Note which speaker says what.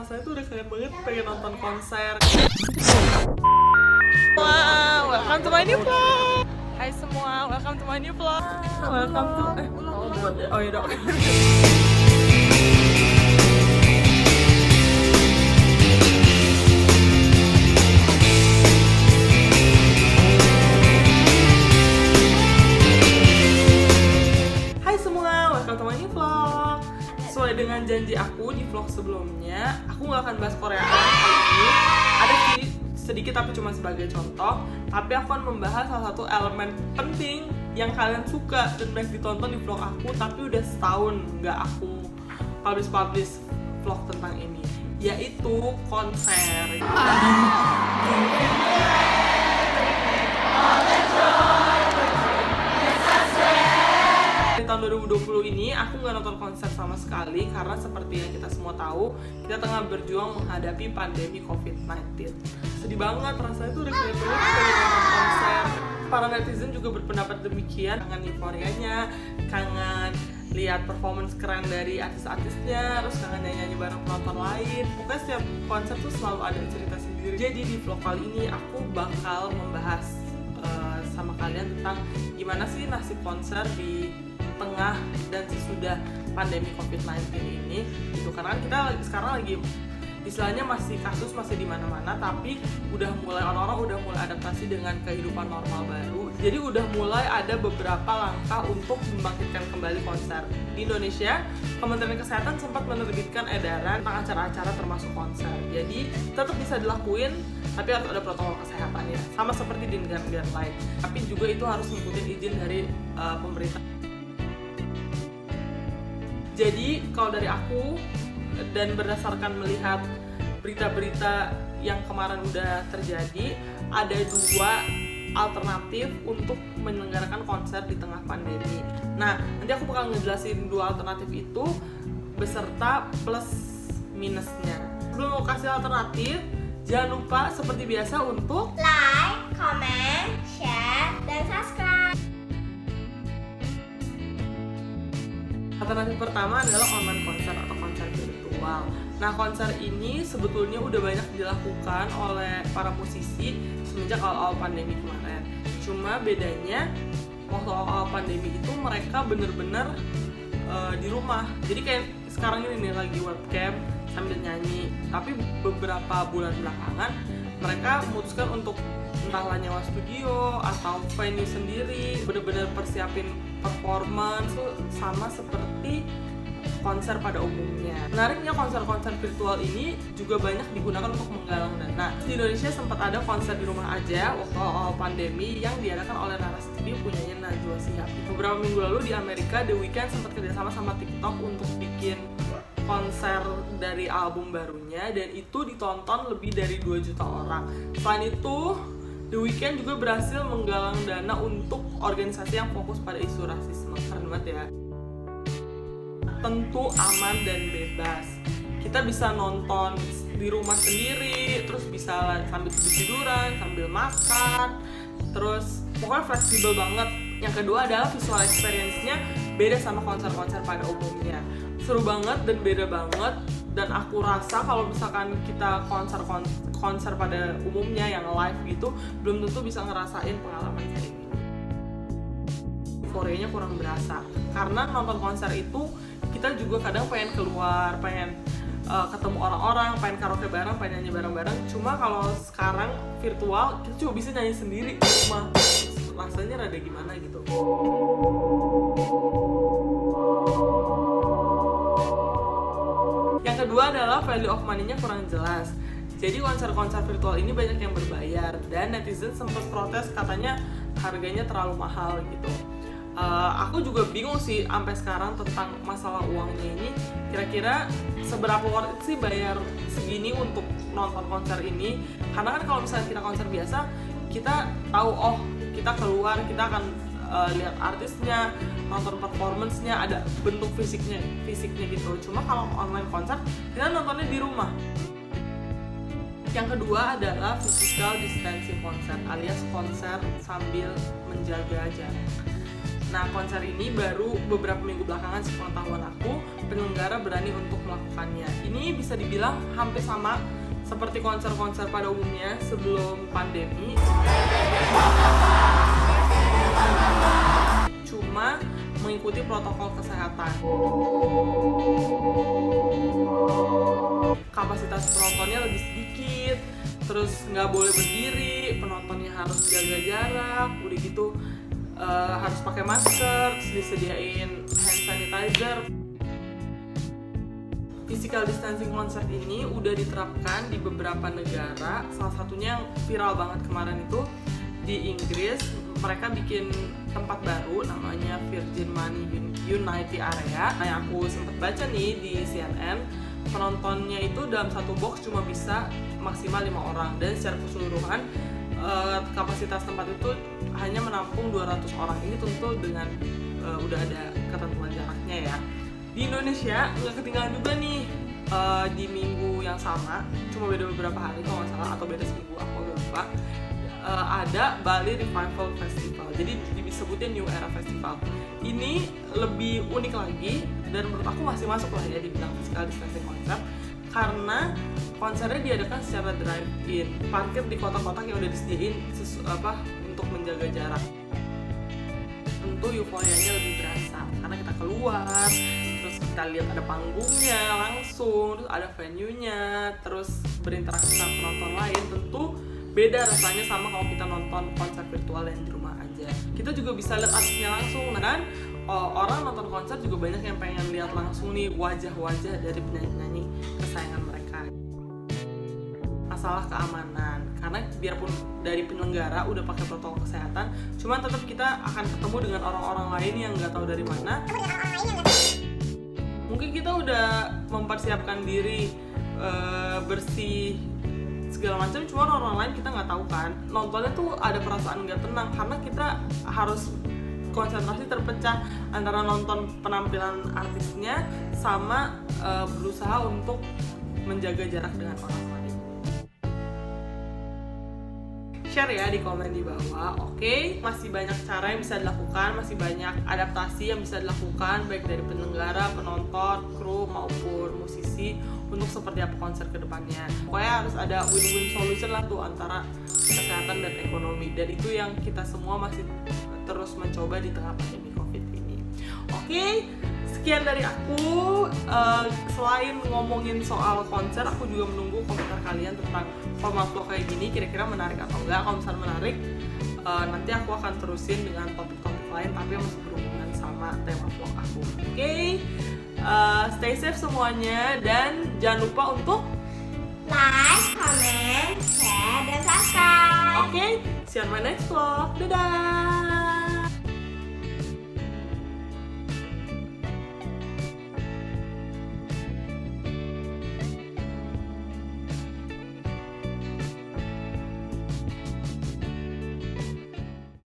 Speaker 1: rasanya tuh udah kangen banget pengen nonton konser. Wow, welcome to my new vlog. Hai semua, welcome to my new vlog. Welcome to oh iya dong. Hai semua, welcome to my new vlog. Sesuai dengan janji aku di vlog sebelumnya, aku nggak akan bahas Korea kali ini. Ada sih sedikit tapi cuma sebagai contoh. Tapi aku akan membahas salah satu elemen penting yang kalian suka dan banyak ditonton di vlog aku, tapi udah setahun nggak aku publish vlog tentang ini, yaitu konser. Di tahun 2020 ini aku nggak nonton konser sama sekali karena seperti yang kita semua tahu, kita tengah berjuang menghadapi pandemi COVID-19. Sedih banget, rasanya tuh udah kayak pengen nonton konser. Para netizen juga berpendapat demikian, kangen euforianya, kangen lihat performance keren dari artis-artisnya, terus kangen nyanyi bareng penonton lain. Pokoknya setiap konser tuh selalu ada cerita sendiri. Jadi di vlog kali ini aku bakal membahas sama kalian tentang gimana sih nasib konser di tengah dan sesudah pandemi COVID-19 ini gitu. Karena kita sekarang lagi istilahnya kasus masih di mana-mana, tapi orang-orang udah mulai adaptasi dengan kehidupan normal baru. Jadi udah mulai ada beberapa langkah untuk membangkitkan kembali konser. Di Indonesia, Kementerian Kesehatan sempat menerbitkan edaran tentang acara-acara termasuk konser. Jadi tetap bisa dilakuin, tapi harus ada protokol kesehatan ya, sama seperti di negara-negara lain. Tapi juga itu harus ngikutin izin dari pemerintah. Jadi kalau dari aku dan berdasarkan melihat berita-berita yang kemarin udah terjadi, ada dua alternatif untuk menyelenggarakan konser di tengah pandemi. Nah, nanti aku bakal ngejelasin dua alternatif itu beserta plus minusnya. Sebelum mau kasih alternatif, jangan lupa seperti biasa untuk
Speaker 2: like, comment, share, dan subscribe.
Speaker 1: alternatif pertama adalah online konser atau konser virtual. Nah, konser ini sebetulnya udah banyak dilakukan oleh para musisi semenjak awal pandemi kemarin. Cuma bedanya waktu awal pandemi itu mereka bener-bener di rumah. Jadi kayak sekarang ini nih lagi webcam sambil nyanyi. Tapi beberapa bulan belakangan mereka memutuskan untuk entahlah nyewa studio atau venue sendiri, bener-bener persiapin performance tuh sama seperti konser pada umumnya. Menariknya konser-konser virtual ini juga banyak digunakan untuk menggalang dana. Di Indonesia sempat ada konser di rumah aja waktu awal pandemi yang diadakan oleh Nara Studio punyanya Najwa Shihab. Beberapa minggu lalu di Amerika, The Weeknd sempat kerjasama sama TikTok untuk bikin konser dari album barunya dan itu ditonton lebih dari 2 juta orang. Selain itu, The Weeknd juga berhasil menggalang dana untuk organisasi yang fokus pada isu rasisme. Keren banget ya. Tentu aman dan bebas. Kita bisa nonton di rumah sendiri, terus bisa sambil tiduran, sambil makan, terus pokoknya fleksibel banget. Yang kedua adalah visual experience-nya beda sama konser-konser pada umumnya. Seru banget dan beda banget, dan aku rasa kalau misalkan kita konser pada umumnya yang live gitu belum tentu bisa ngerasain pengalaman kayak ini. Euforianya kurang berasa karena nonton konser itu kita juga kadang pengen keluar, pengen ketemu orang-orang, pengen karaoke bareng, pengen nyanyi bareng-bareng. Cuma kalau sekarang virtual kita cuma bisa nyanyi sendiri di rumah. Rasanya rada gimana gitu. Yang kedua adalah value of money-nya kurang jelas. Jadi konser-konser virtual ini banyak yang berbayar dan netizen sempat protes katanya harganya terlalu mahal gitu. Aku juga bingung sih sampai sekarang tentang masalah uangnya ini. Kira-kira seberapa worth it sih bayar segini untuk nonton konser ini? Karena kan kalau misalnya kita konser biasa, kita tahu kita keluar, kita akan lihat artisnya, nonton performance-nya, ada bentuk fisiknya gitu. Cuma kalau online konser, kita nontonnya di rumah. Yang kedua adalah physical distancing konser alias konser sambil menjaga jarak. Nah, konser ini baru beberapa minggu belakangan sepengetahuan aku penyelenggara berani untuk melakukannya. Ini bisa dibilang hampir sama seperti konser-konser pada umumnya sebelum pandemi. Cuma mengikuti protokol kesehatan. Kapasitas penontonnya lebih sedikit, terus nggak boleh berdiri, penontonnya harus jaga jarak, udah gitu harus pakai masker, terus disediain hand sanitizer. Physical distancing konser ini udah diterapkan di beberapa negara, salah satunya yang viral banget kemarin itu di Inggris. Mereka bikin tempat baru namanya Virgin Money Unity Area. Nah, yang aku sempat baca nih di CNN, penontonnya itu dalam satu box cuma bisa maksimal 5 orang, dan secara keseluruhan kapasitas tempat itu hanya menampung 200 orang. Ini tentu dengan udah ada ketentuan jaraknya ya. Di Indonesia nggak ketinggalan juga nih, di minggu yang sama, cuma beda beberapa hari kalau nggak salah, atau beda seminggu, aku lupa, ada Bali Revival Festival. Jadi disebutnya New Era Festival. Ini lebih unik lagi, dan menurut aku masih masuk lah ya dibilang physical distancing konser, karena konsernya diadakan secara drive-in, parkir di kotak-kotak yang udah disediain untuk menjaga jarak. Tentu euforianya lebih berasa karena kita keluar, terus kita lihat ada panggungnya langsung, terus ada venue-nya, terus berinteraksi sama penonton lain. Tentu beda rasanya sama kalau kita nonton konser virtual yang di rumah aja. Kita juga bisa lihat artisnya langsung, dan orang nonton konser juga banyak yang pengen lihat langsung nih wajah-wajah dari penyanyi-penyanyi kesayangan mereka. Masalah keamanan, karena biarpun dari penyelenggara udah pakai protokol kesehatan, cuman tetap kita akan ketemu dengan orang-orang lain yang nggak tahu dari mana. Mungkin kita udah mempersiapkan diri bersih segala macam, cuma orang lain kita nggak tahu kan. Nontonnya tuh ada perasaan nggak tenang karena kita harus konsentrasi terpecah antara nonton penampilan artisnya sama berusaha untuk menjaga jarak dengan orang lain. Share ya di komen di bawah. Oke, masih banyak cara yang bisa dilakukan, masih banyak adaptasi yang bisa dilakukan baik dari penyelenggara, penonton, kru maupun musisi untuk seperti apa konser kedepannya. Pokoknya harus ada win-win solution lah tuh antara kesehatan dan ekonomi, dan itu yang kita semua masih terus mencoba di tengah pandemi COVID ini. Oke, sekian dari aku. Selain ngomongin soal konser, aku juga menunggu komentar kalian tentang format vlog kayak gini, kira-kira menarik atau enggak. Kalau misalnya menarik, nanti aku akan terusin dengan topik-topik lain tapi yang masih berhubungan sama tema vlog aku. Oke, stay safe semuanya, dan jangan lupa untuk
Speaker 2: Like, comment, share, dan subscribe.
Speaker 1: oke, see you on my next vlog. Dadah.